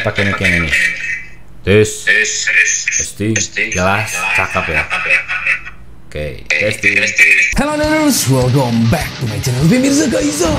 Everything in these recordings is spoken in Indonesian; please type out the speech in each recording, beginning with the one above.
pakai mic yang ini. Tes, testing, jelas, cakep ya. Oke, testing. Hello Nerds, welcome back to my channel Pemirsa Kaizo.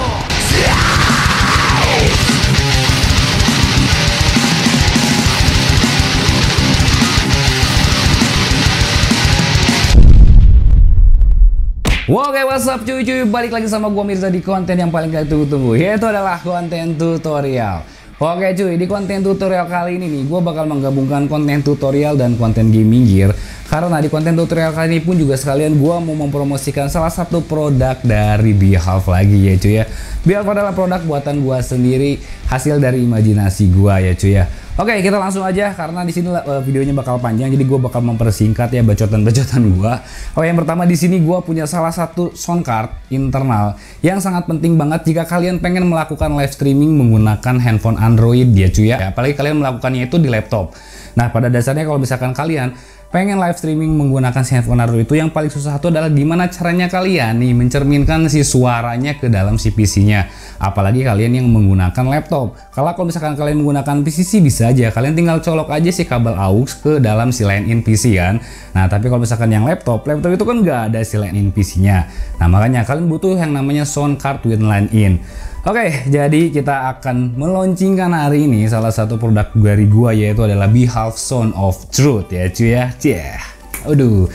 Oke, what's up cuy-cuy, balik lagi sama gua Mirza di konten yang paling kalian tunggu-tunggu, yaitu adalah konten tutorial. Oke cuy, di konten tutorial kali ini nih, gue bakal menggabungkan konten tutorial dan konten gaming gear. Karena di konten tutorial kali ini pun juga sekalian gue mau mempromosikan salah satu produk dari Behalf lagi ya cuy ya. Behalf adalah produk buatan gue sendiri, hasil dari imajinasi gue ya cuy ya. Oke, kita langsung aja karena di sini videonya bakal panjang, jadi gue bakal mempersingkat ya bacotan-bacotan gue. Oke, yang pertama di sini gue punya salah satu sound card internal yang sangat penting banget jika kalian pengen melakukan live streaming menggunakan handphone Android ya cuy ya. Apalagi kalian melakukannya itu di laptop. Nah, pada dasarnya kalau misalkan kalian pengen live streaming menggunakan si handphone Android itu yang paling susah itu adalah gimana caranya kalian nih mencerminkan si suaranya ke dalam si PC-nya. Apalagi kalian yang menggunakan laptop. Kalau misalkan kalian menggunakan PC sih bisa aja, kalian tinggal colok aja si kabel AUX ke dalam si line in PC kan. Nah, tapi kalau misalkan yang laptop itu kan nggak ada si line in PC-nya. Nah, makanya kalian butuh yang namanya sound card with line in. Oke, jadi kita akan meluncurkan hari ini salah satu produk dari gua, yaitu adalah Behalf Sound of Truth ya cuy ya. Cie. Aduh,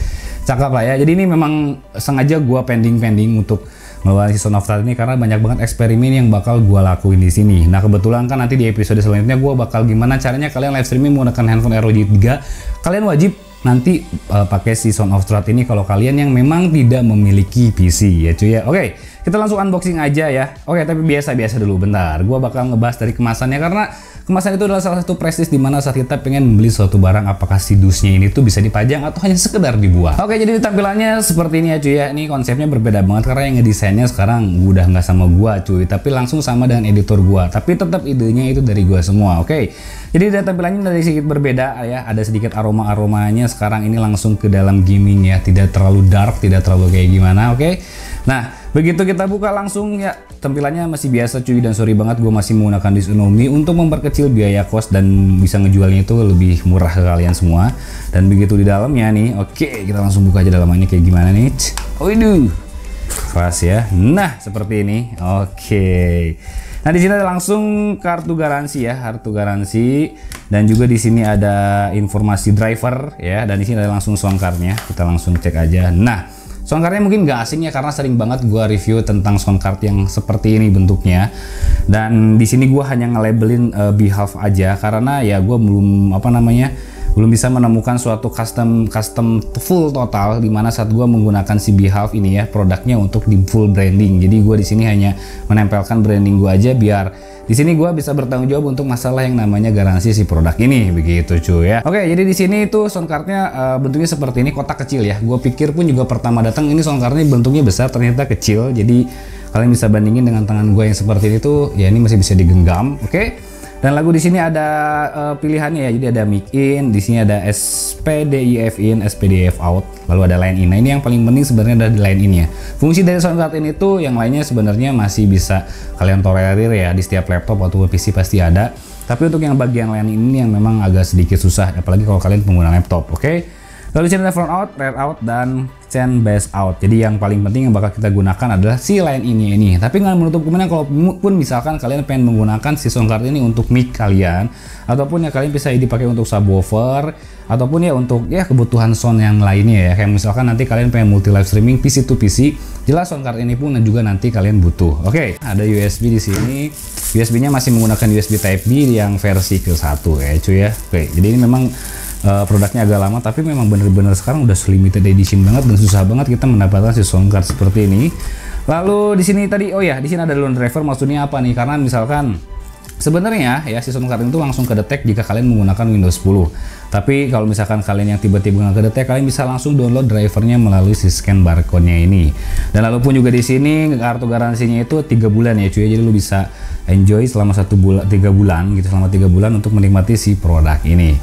cakep lah ya. Jadi ini memang sengaja gua pending untuk ngeluarin si Sound of Truth ini karena banyak banget eksperimen yang bakal gua lakuin di sini. Nah, kebetulan kan nanti di episode selanjutnya gua bakal gimana caranya kalian live streaming menggunakan handphone ROG 3. Kalian wajib nanti pakai si Sound of Truth ini kalau kalian yang memang tidak memiliki PC ya cuy ya. Oke, kita langsung unboxing aja ya. Oke, tapi biasa-biasa dulu bentar. Gua bakal ngebahas dari kemasannya karena kemasan itu adalah salah satu prestis dimana saat kita pengen membeli suatu barang, apakah si dusnya ini tuh bisa dipajang atau hanya sekedar dibuat. Oke, jadi tampilannya seperti ini ya cuy ya. Ini konsepnya berbeda banget karena yang ngedesainnya sekarang udah nggak sama gua cuy, tapi langsung sama dengan editor gua. Tapi tetap idenya itu dari gua semua. Oke. Jadi dari tampilannya dari sedikit berbeda ya. Ada sedikit aroma-aromanya sekarang ini langsung ke dalam gaming ya. Tidak terlalu dark, tidak terlalu kayak gimana. Oke. Nah, begitu kita buka langsung ya, tampilannya masih biasa cuy, dan sorry banget gue masih menggunakan Dysautonomy untuk memperkecil biaya kos dan bisa ngejualnya itu lebih murah ke kalian semua. Dan begitu di dalamnya nih, oke, kita langsung buka aja dalamannya kayak gimana nih. Waduh, keras ya. Nah, seperti ini. Oke. Nah, di sini ada langsung kartu garansi ya, kartu garansi, dan juga di sini ada informasi driver ya, dan di sini ada langsung sound card-nya. Kita langsung cek aja. Nah, sound card-nya mungkin gak asing ya karena sering banget gua review tentang sound card yang seperti ini bentuknya. Dan di sini gua hanya nge-labelin Behalf aja karena ya gua belum bisa menemukan suatu custom full total dimana saat gua menggunakan si Behalf ini ya produknya untuk di full branding. Jadi gua di sini hanya menempelkan branding gua aja biar di sini gua bisa bertanggung jawab untuk masalah yang namanya garansi si produk ini, begitu cuy ya. Oke, jadi di sini itu sound cardnya bentuknya seperti ini, kotak kecil ya. Gua pikir pun juga pertama datang ini sound cardnya bentuknya besar, ternyata kecil. Jadi kalian bisa bandingin dengan tangan gua yang seperti ini tuh, ya ini masih bisa digenggam. Oke. Dan lagu di sini ada pilihannya ya. Jadi ada mic in, di sini ada SPDIF in, SPDIF out, lalu ada line in. Nah, ini yang paling penting sebenarnya ada di line in ya. Fungsi dari sound card ini tuh yang lainnya sebenarnya masih bisa kalian tolerir ya, di setiap laptop atau PC pasti ada. Tapi untuk yang bagian line in ini yang memang agak sedikit susah, apalagi kalau kalian pengguna laptop. Oke. Lalu di sini ada front out, rear out, dan stand bass out. Jadi yang paling penting yang bakal kita gunakan adalah si line ini. Tapi nggak menutup kemungkinan kalau pun misalkan kalian pengen menggunakan si sound card ini untuk mic kalian, ataupun ya kalian bisa dipakai untuk subwoofer, ataupun ya untuk ya kebutuhan sound yang lainnya ya. Kayak misalkan nanti kalian pengen multi live streaming PC to PC, jelas sound card ini pun juga nanti kalian butuh. Oke, ada USB di sini. USB-nya masih menggunakan USB Type B yang versi ke-1 ya cuy ya. Oke, jadi ini memang produknya agak lama, tapi memang bener-bener sekarang udah limited edition banget dan susah banget kita mendapatkan si sound card seperti ini. Lalu di sini tadi, oh ya, di sini ada lone driver. Maksudnya apa nih? Karena misalkan sebenarnya ya si sound card itu langsung kedetek jika kalian menggunakan Windows 10. Tapi kalau misalkan kalian yang tiba-tiba nggak kedetek, kalian bisa langsung download drivernya melalui si scan barcode-nya ini. Dan lalu pun juga di sini kartu garansinya itu 3 bulan ya cuy. Jadi lu bisa enjoy selama 3 bulan gitu, selama 3 bulan untuk menikmati si produk ini.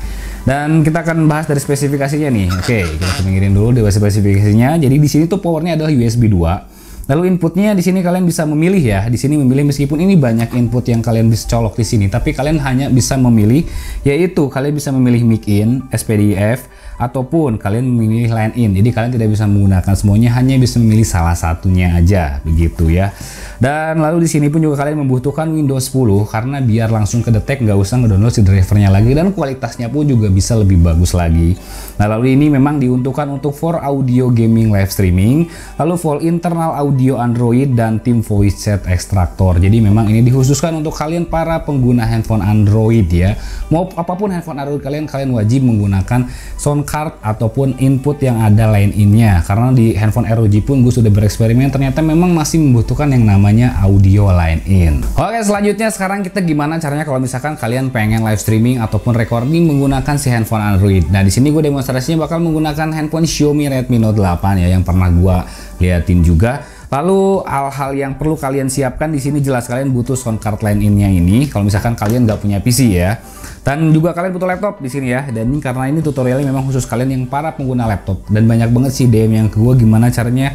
Dan kita akan bahas dari spesifikasinya nih. Oke, kita pinggirin dulu dari spesifikasinya. Jadi di sini tuh powernya adalah USB 2. Lalu inputnya di sini kalian bisa memilih ya. Di sini memilih, meskipun ini banyak input yang kalian bisa colok di sini, tapi kalian hanya bisa memilih, yaitu kalian bisa memilih mic in, SPDIF, ataupun kalian memilih line in. Jadi kalian tidak bisa menggunakan semuanya, hanya bisa memilih salah satunya aja, begitu ya. Dan lalu di sini pun juga kalian membutuhkan Windows 10 karena biar langsung kedetek, nggak usah ngedownload si drivernya lagi, dan kualitasnya pun juga bisa lebih bagus lagi. Nah, lalu ini memang diuntukkan untuk for audio gaming live streaming, lalu for internal audio Android dan tim voice chat extractor. Jadi memang ini dikhususkan untuk kalian para pengguna handphone Android ya. Mau apapun handphone Android kalian wajib menggunakan sound card ataupun input yang ada line in-nya. Karena di handphone ROG pun gue sudah bereksperimen, ternyata memang masih membutuhkan yang namanya audio line in. Oke, selanjutnya sekarang kita gimana caranya kalau misalkan kalian pengen live streaming ataupun recording menggunakan si handphone Android. Nah, di sini gue demonstrasinya bakal menggunakan handphone Xiaomi Redmi Note 8 ya, yang pernah gue liatin juga. Lalu hal-hal yang perlu kalian siapkan di sini jelas, kalian butuh sound card line in-nya ini kalau misalkan kalian nggak punya PC ya. Dan juga kalian butuh laptop di sini ya. Dan ini karena ini tutorialnya memang khusus kalian yang para pengguna laptop. Dan banyak banget sih DM yang ke gue gimana caranya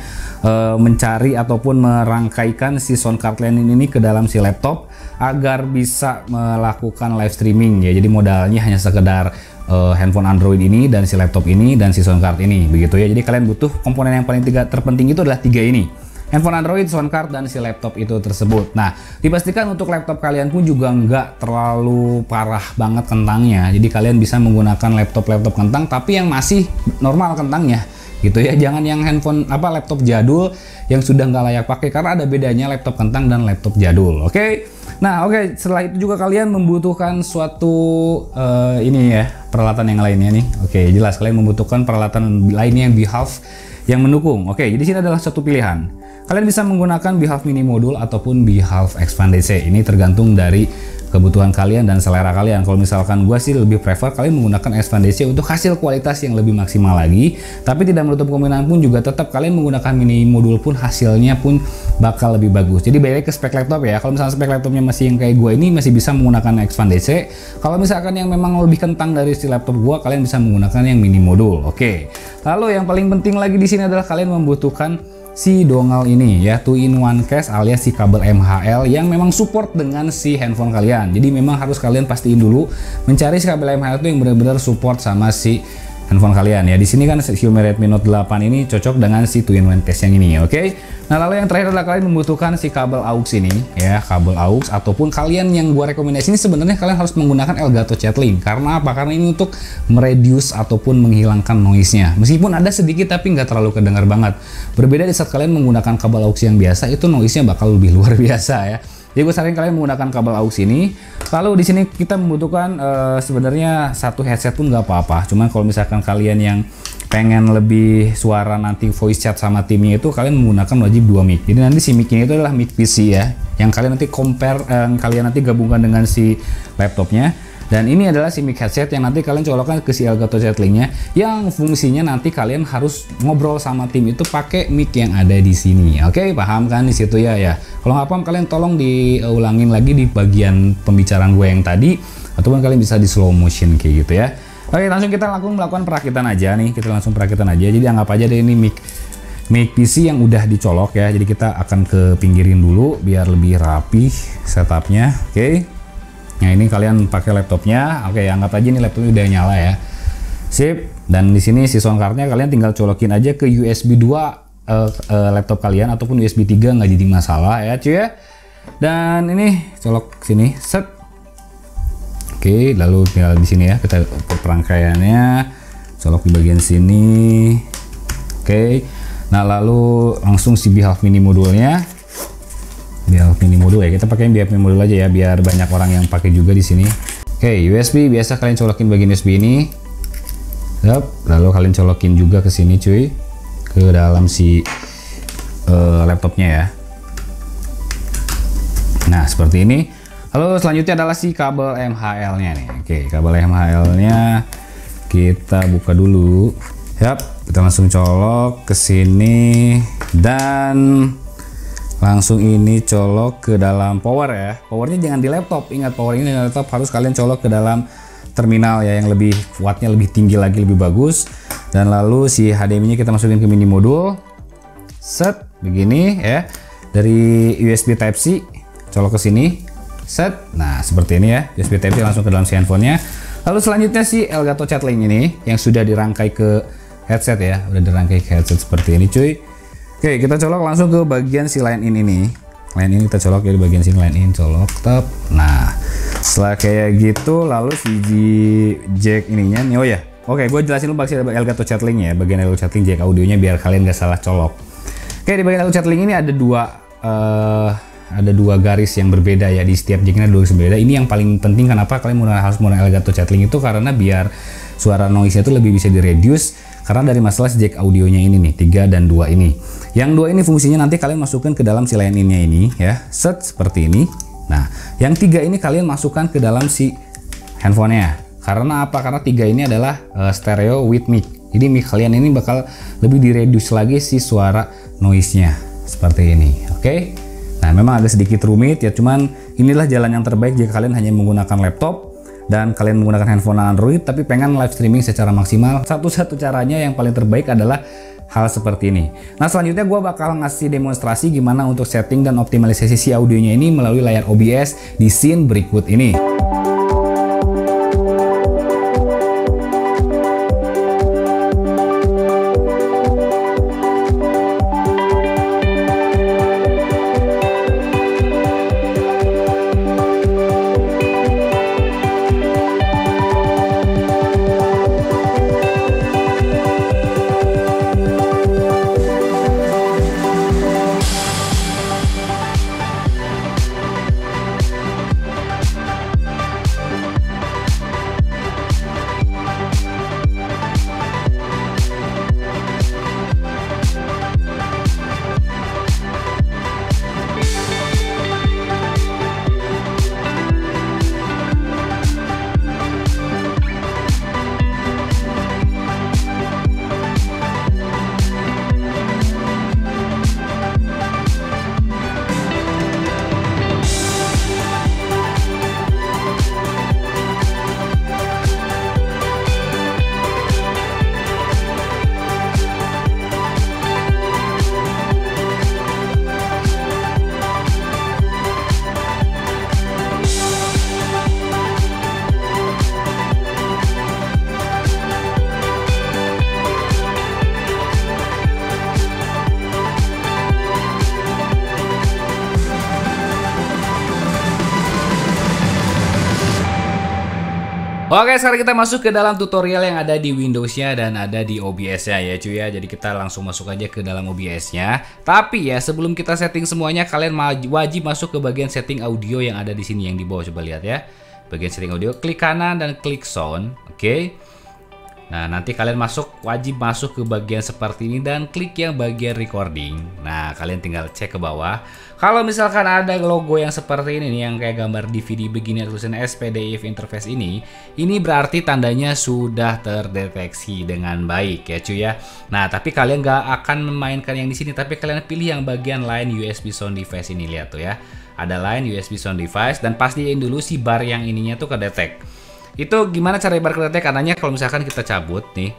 mencari ataupun merangkaikan si sound card line in ini ke dalam si laptop agar bisa melakukan live streaming ya. Jadi modalnya hanya sekedar handphone Android ini dan si laptop ini dan si sound card ini, begitu ya. Jadi kalian butuh komponen yang paling terpenting itu adalah 3 ini: handphone Android, sound card, dan si laptop itu tersebut. Nah, dipastikan untuk laptop kalian pun juga nggak terlalu parah banget kentangnya. Jadi kalian bisa menggunakan laptop kentang tapi yang masih normal kentangnya, gitu ya. Jangan yang handphone laptop jadul yang sudah nggak layak pakai, karena ada bedanya laptop kentang dan laptop jadul. Oke. Nah, oke. Setelah itu juga kalian membutuhkan suatu ini ya, peralatan yang lainnya nih. Oke, jelas kalian membutuhkan peralatan lainnya yang Behalf yang mendukung. Oke, jadi sini adalah satu pilihan. Kalian bisa menggunakan Behalf mini modul ataupun Behalf Expand DC. Ini tergantung dari kebutuhan kalian dan selera kalian. Kalau misalkan gue sih lebih prefer kalian menggunakan Expand DC untuk hasil kualitas yang lebih maksimal lagi. Tapi tidak menutup kemungkinan pun juga tetap kalian menggunakan mini modul pun hasilnya pun bakal lebih bagus. Jadi balik ke spek laptop ya. Kalau misalkan spek laptopnya masih yang kayak gue ini, masih bisa menggunakan Expand DC. Kalau misalkan yang memang lebih kentang dari si laptop gue, kalian bisa menggunakan yang mini modul. Oke. Lalu yang paling penting lagi di sini adalah kalian membutuhkan si dongle ini ya, 2-in-1 case alias si kabel MHL yang memang support dengan si handphone kalian. Jadi memang harus kalian pastiin dulu mencari si kabel MHL itu yang benar-benar support sama si handphone kalian ya. Di sini kan Xiaomi Redmi Note 8 ini cocok dengan si 2-in-1 case yang ini, oke? Nah, lalu yang terakhir adalah kalian membutuhkan si kabel aux ini ya, kabel aux, ataupun kalian yang gua rekomendasi ini sebenarnya kalian harus menggunakan Elgato Chat-Link. Karena apa? Karena ini untuk mereduce ataupun menghilangkan noise-nya. Meskipun ada sedikit tapi nggak terlalu kedengar banget. Berbeda di saat kalian menggunakan kabel aux yang biasa, itu noise-nya bakal lebih luar biasa ya. Jadi gue saranin kalian menggunakan kabel aux ini. Lalu di sini kita membutuhkan sebenarnya satu headset pun nggak apa-apa. Cuman kalau misalkan kalian yang pengen lebih suara nanti voice chat sama timnya itu, kalian menggunakan wajib 2 mic. Jadi nanti si mic ini itu adalah mic PC ya, yang kalian nanti kalian nanti gabungkan dengan si laptopnya. Dan ini adalah si mic headset yang nanti kalian colokkan ke si Elgato Chat-Link-nya, yang fungsinya nanti kalian harus ngobrol sama tim itu pakai mic yang ada di sini. Oke, paham kan di situ ya? Kalau nggak paham, kalian tolong diulangin lagi di bagian pembicaraan gue yang tadi, ataupun kalian bisa di slow motion kayak gitu ya. Oke, langsung kita melakukan perakitan aja nih. Kita langsung perakitan aja. Jadi anggap aja deh ini mic PC yang udah dicolok ya. Jadi kita akan ke pinggirin dulu biar lebih rapi setupnya. Oke. Nah, ini kalian pakai laptopnya. Oke, anggap aja ini laptopnya udah nyala ya. Sip. Dan di sini si sound cardnya kalian tinggal colokin aja ke USB 2 laptop kalian ataupun USB 3, nggak jadi masalah ya cuy ya. Dan ini colok sini, set. Oke, lalu tinggal di sini ya kita perangkaiannya, colok di bagian sini. Oke. Nah, lalu langsung si Behalf mini modulnya. Behalf mini modul ya, kita pakai Behalf mini modul aja ya biar banyak orang yang pakai juga di sini. Oke, USB biasa kalian colokin bagian USB ini. Yap, lalu kalian colokin juga ke sini cuy, ke dalam si laptopnya ya. Nah, seperti ini. Lalu selanjutnya adalah si kabel MHL-nya nih. Oke, kabel MHL-nya kita buka dulu. Yap, kita langsung colok ke sini dan langsung ini colok ke dalam power ya. Powernya jangan di laptop, ingat power ini di laptop harus kalian colok ke dalam terminal ya, yang lebih wattnya lebih tinggi lagi, lebih bagus. Dan lalu si HDMI nya kita masukin ke mini modul, set. begini ya. Dari USB Type C colok ke sini. Set. Nah, seperti ini ya. USB Type C langsung ke dalam si handphonenya. Lalu selanjutnya si Elgato Chat Link ini yang sudah dirangkai ke headset ya. Udah dirangkai ke headset seperti ini cuy. Oke, kita colok langsung ke bagian si line in ini. Line in kita colok ya, di bagian sini line in colok tap. Nah, setelah kayak gitu lalu si jack ininya nih. Oh ya. Oke, gue jelasin dulu bagian Elgato Chat Link ya. Bagian Elgato Chat Link jack audionya biar kalian gak salah colok. Oke, di bagian Elgato Chat Link ini ada dua garis yang berbeda ya, di setiap jacknya ada dua garis berbeda. Ini yang paling penting, kenapa kalian harus menggunakan Elgato Chat Link itu, karena biar suara noise-nya itu lebih bisa direduce karena dari masalah jack audionya ini nih, 3 dan 2 ini. Yang 2 ini fungsinya nanti kalian masukkan ke dalam si line in-nya ini ya, set seperti ini. Nah, yang 3 ini kalian masukkan ke dalam si handphonenya. Karena apa? Karena 3 ini adalah stereo with mic. Jadi mic kalian ini bakal lebih direduce lagi si suara noise-nya seperti ini. Oke. Nah, memang agak sedikit rumit ya, cuman inilah jalan yang terbaik jika kalian hanya menggunakan laptop dan kalian menggunakan handphone Android tapi pengen live streaming secara maksimal. Satu-satu caranya yang paling terbaik adalah hal seperti ini. Nah, selanjutnya gue bakal ngasih demonstrasi gimana untuk setting dan optimalisasi si audionya ini melalui layar OBS di scene berikut ini. Oke, sekarang kita masuk ke dalam tutorial yang ada di Windows-nya dan ada di OBS-nya ya cuy ya. Jadi kita langsung masuk aja ke dalam OBS-nya. Tapi ya sebelum kita setting semuanya, kalian wajib masuk ke bagian setting audio yang ada di sini yang di bawah, coba lihat ya. Bagian setting audio, klik kanan dan klik sound. Oke. Nah, nanti kalian wajib masuk ke bagian seperti ini dan klik yang bagian recording. Nah, kalian tinggal cek ke bawah. Kalau misalkan ada logo yang seperti ini nih, yang kayak gambar DVD begini tulisan SPDIF interface ini berarti tandanya sudah terdeteksi dengan baik ya cuy ya. Nah, tapi kalian nggak akan memainkan yang di sini, tapi kalian pilih yang bagian line USB sound device ini, lihat tuh ya. Ada line USB sound device dan pastiin dulu si bar yang ininya tuh kedetek. Itu gimana cara bar kedetek? Karenanya kalau misalkan kita cabut nih,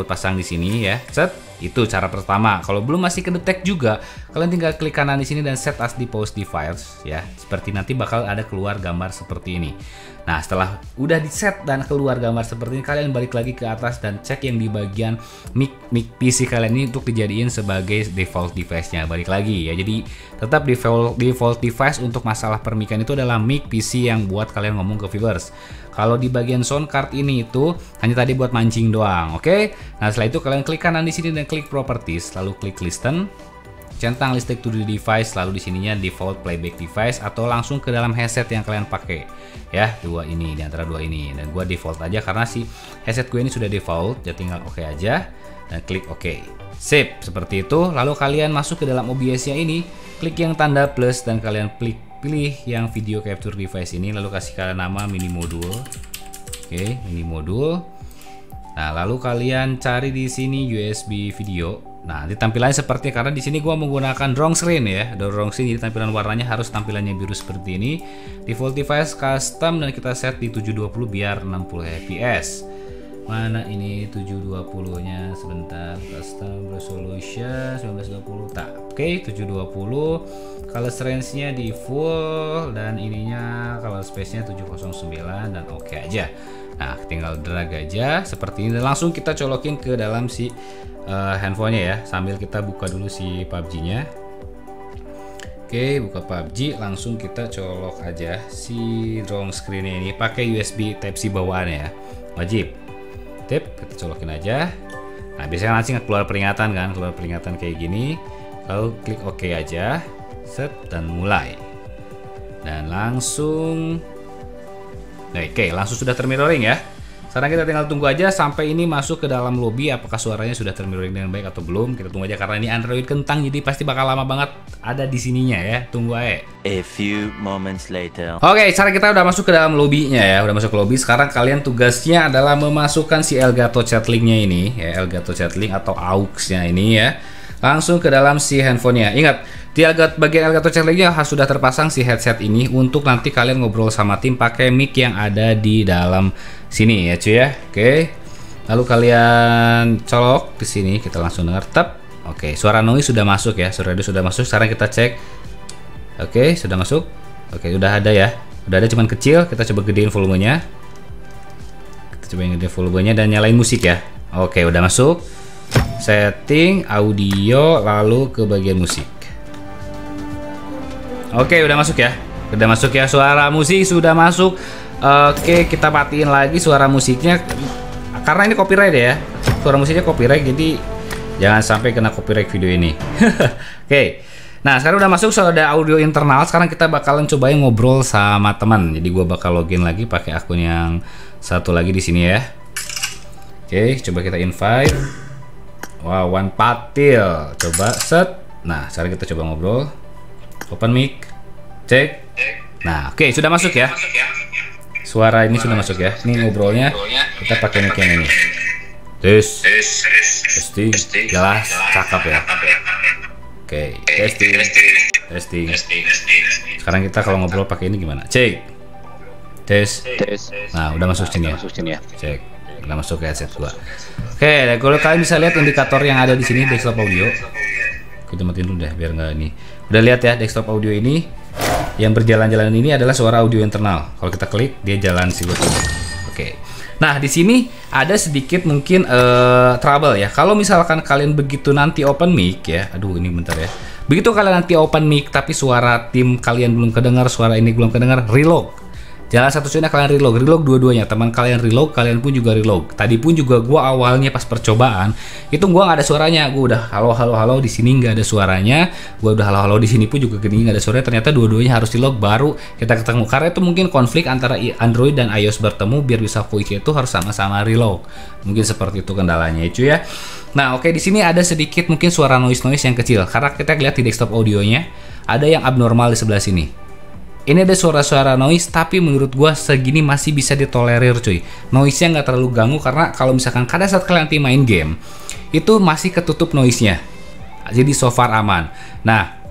pasang di sini ya, set, itu cara pertama. Kalau belum masih kedetek juga, kalian tinggal klik kanan di sini dan set as the pause device ya. Seperti nanti bakal ada keluar gambar seperti ini. Nah, setelah udah di set dan keluar gambar seperti ini, kalian balik lagi ke atas dan cek yang di bagian mic PC kalian ini untuk dijadiin sebagai default device-nya. Balik lagi ya. Jadi tetap default device untuk masalah permikan itu adalah mic PC yang buat kalian ngomong ke viewers. Kalau di bagian sound card ini itu hanya tadi buat mancing doang, oke? Nah, setelah itu kalian klik kanan di sini dan klik properties, lalu klik listen, centang listrik to the device, lalu di sininya default playback device atau langsung ke dalam headset yang kalian pakai. Ya, di antara dua ini. Dan gua default aja karena si headset gue ini sudah default, jadi tinggal oke aja dan klik oke. Sip, seperti itu. Lalu kalian masuk ke dalam OBS-nya ini, klik yang tanda plus dan kalian pilih yang video capture device ini, lalu kasih kalian nama mini modul. Oke, mini modul. Nah, lalu kalian cari di sini USB video. Nah, di tampilannya seperti, karena di sini gua menggunakan drone screen ya, drone screen, jadi tampilan warnanya harus tampilannya biru seperti ini. Default device custom dan kita set di 720 biar 60 fps. Mana ini 720-nya? Sebentar, custom resolution 1920. Tak, Oke, 720. Color range-nya di full dan ininya color space-nya 709 dan oke aja. Nah, tinggal drag aja seperti ini dan langsung kita colokin ke dalam si handphonenya ya. Sambil kita buka dulu si PUBG-nya. Oke, buka PUBG, langsung kita colok aja si drone screen-nya ini pakai USB Type-C bawaannya ya. Wajib. Tip, kita colokin aja. Nah, biasanya langsung keluar peringatan kan, keluar peringatan kayak gini. Lalu klik OK aja. Set dan mulai. Dan langsung oke, langsung sudah termirroring ya. Sekarang kita tinggal tunggu aja sampai ini masuk ke dalam lobby. Apakah suaranya sudah termirroring dengan baik atau belum? Kita tunggu aja karena ini Android kentang, jadi pasti bakal lama banget ada di sininya ya. Tunggu aja. A few moments later. Oke, sekarang kita udah masuk ke dalam lobbynya ya. Udah masuk ke lobby. Sekarang kalian tugasnya adalah memasukkan si Elgato Chat Link-nya ini ya, Elgato Chat Link atau AUX-nya ini ya. Langsung ke dalam si handphonenya. Ingat, di bagian Elgato Chat Link-nya sudah terpasang si headset ini untuk nanti kalian ngobrol sama tim pakai mic yang ada di dalam sini ya cuy ya. Oke. Lalu kalian colok ke sini, kita langsung dengar tap. Oke, suara noise sudah masuk ya. Suara itu sudah masuk. Sekarang kita cek. Oke, sudah masuk. Oke, udah ada ya. Udah ada cuman kecil. Kita coba gedein volumenya. Kita coba gedein volumenya dan nyalain musik ya. Oke, udah masuk. Setting audio lalu ke bagian musik. Oke, udah masuk ya. Udah masuk ya, suara musik sudah masuk. Oke, kita matiin lagi suara musiknya karena ini copyright ya. Suara musiknya copyright, jadi jangan sampai kena copyright video ini. Oke. Nah, sekarang udah masuk, so ada audio internal. Sekarang kita bakalan cobain ngobrol sama teman. Jadi gua bakal login lagi pakai akun yang satu lagi di sini ya. Oke, coba kita invite. Wow, Wan Patil. Coba set. Nah, sekarang kita coba ngobrol. Open mic. Cek. Nah, oke, sudah masuk ya. Suara ini sudah masuk ya. Ini ngobrolnya kita pakai mic yang ini. Tes. Testing. Jelas, cakep ya. Oke, testing. Sekarang kita kalau ngobrol pakai ini gimana? Cek. Tes. Nah, udah masuk sini ya. Cek. Udah masuk ke headset gua. Oke, kalau kalian bisa lihat indikator yang ada di sini desktop audio. Kita matiin dulu deh biar nggak ini. Udah lihat ya desktop audio ini yang berjalan-jalan ini adalah suara audio internal. Kalau kita klik dia jalan silut. Oke. Nah, di sini ada sedikit mungkin trouble ya. Kalau misalkan kalian begitu nanti open mic ya. Aduh, ini bentar ya. Begitu kalian nanti open mic tapi suara tim kalian belum kedengar, suara ini belum kedengar, reload. Jalan satu-satunya kalian reload dua-duanya. Teman kalian reload, kalian pun juga reload. Tadi pun juga gua awalnya pas percobaan itu gua nggak ada suaranya. Gua udah halo di sini nggak ada suaranya. Gua udah halo di sini pun juga gini nggak ada suaranya. Ternyata dua-duanya harus reload baru kita ketemu. Karena itu mungkin konflik antara Android dan iOS bertemu biar bisa voice itu harus sama-sama reload. Mungkin seperti itu kendalanya itu ya. Nah, oke, di sini ada sedikit mungkin suara noise yang kecil. Karena kita lihat di desktop audionya ada yang abnormal di sebelah sini. Ini ada suara-suara noise, tapi menurut gua segini masih bisa ditolerir cuy. Noise-nya nggak terlalu ganggu karena kalau misalkan pada saat kalian nanti main game, itu masih ketutup noise-nya. Jadi so far aman. Nah,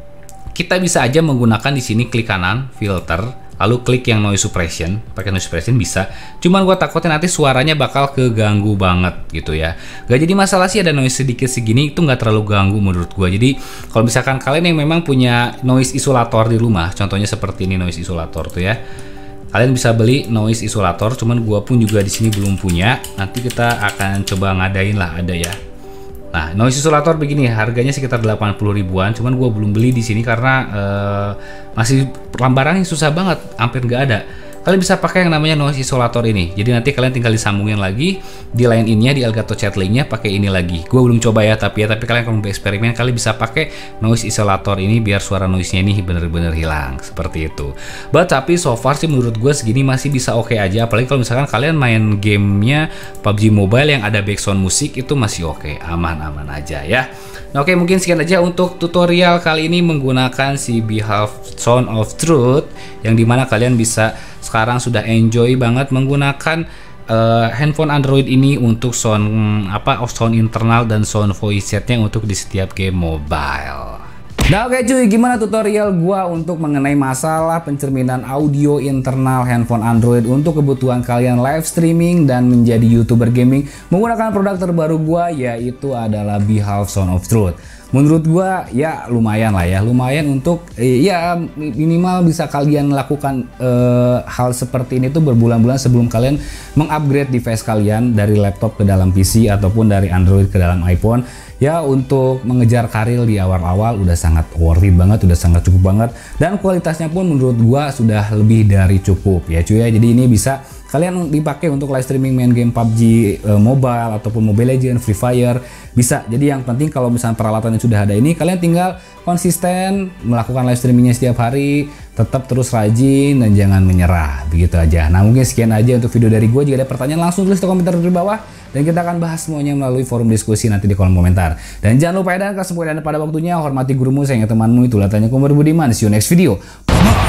kita bisa aja menggunakan di sini klik kanan, filter, lalu klik yang noise suppression. Pakai noise suppression bisa. Cuman gua takutnya nanti suaranya bakal keganggu banget gitu ya. Gak jadi masalah sih ada noise sedikit segini, itu nggak terlalu ganggu menurut gua. Jadi kalau misalkan kalian yang memang punya noise isolator di rumah, contohnya seperti ini noise isolator tuh ya. Kalian bisa beli noise isolator, cuman gua pun juga di sini belum punya. Nanti kita akan coba ngadain lah, ada ya. Nah, noise isolator begini harganya sekitar 80 ribuan, cuman gue belum beli di sini karena masih barangnya susah banget, hampir nggak ada. Kalian bisa pakai yang namanya noise isolator ini. Jadi nanti kalian tinggal disambungin lagi di line in-nya, di Elgato Chat Link-nya pakai ini lagi. Gue belum coba ya, tapi kalian kalau mau eksperimen kalian bisa pakai noise isolator ini biar suara noise-nya ini bener-bener hilang seperti itu. Tapi so far sih menurut gue segini masih bisa oke aja. Apalagi kalau misalkan kalian main gamenya PUBG Mobile yang ada background musik itu masih oke, aman-aman aja ya. Nah, oke, mungkin sekian aja untuk tutorial kali ini menggunakan si Behalf Sound of Truth yang dimana kalian bisa sekarang sudah enjoy banget menggunakan handphone Android ini untuk sound sound internal dan sound voice setnya untuk di setiap game mobile. Nah, oke cuy, gimana tutorial gua untuk mengenai masalah pencerminan audio internal handphone Android untuk kebutuhan kalian live streaming dan menjadi YouTuber gaming menggunakan produk terbaru gua, yaitu adalah Behalf Sound of Truth. menurut gua ya lumayan lah ya, lumayan untuk ya minimal bisa kalian lakukan hal seperti ini tuh berbulan-bulan sebelum kalian mengupgrade device kalian dari laptop ke dalam PC ataupun dari Android ke dalam iPhone. Ya untuk mengejar karir di awal-awal udah sangat worth it banget, udah sangat cukup banget, dan kualitasnya pun menurut gua sudah lebih dari cukup ya cuy ya. Jadi ini bisa kalian dipakai untuk live streaming main game PUBG Mobile ataupun Mobile Legends, Free Fire bisa. Jadi yang penting kalau misalnya peralatan yang sudah ada ini, kalian tinggal konsisten melakukan live streamingnya setiap hari, tetap terus rajin dan jangan menyerah, begitu aja. Nah mungkin sekian aja untuk video dari gue. Jika ada pertanyaan langsung tulis di komentar di bawah dan kita akan bahas semuanya melalui forum diskusi nanti di kolom komentar. Dan jangan lupa dan kesempurnaan pada waktunya, hormati gurumu, sayang temanmu, itulah tanya Kumar Budiman. See you next video. Bye.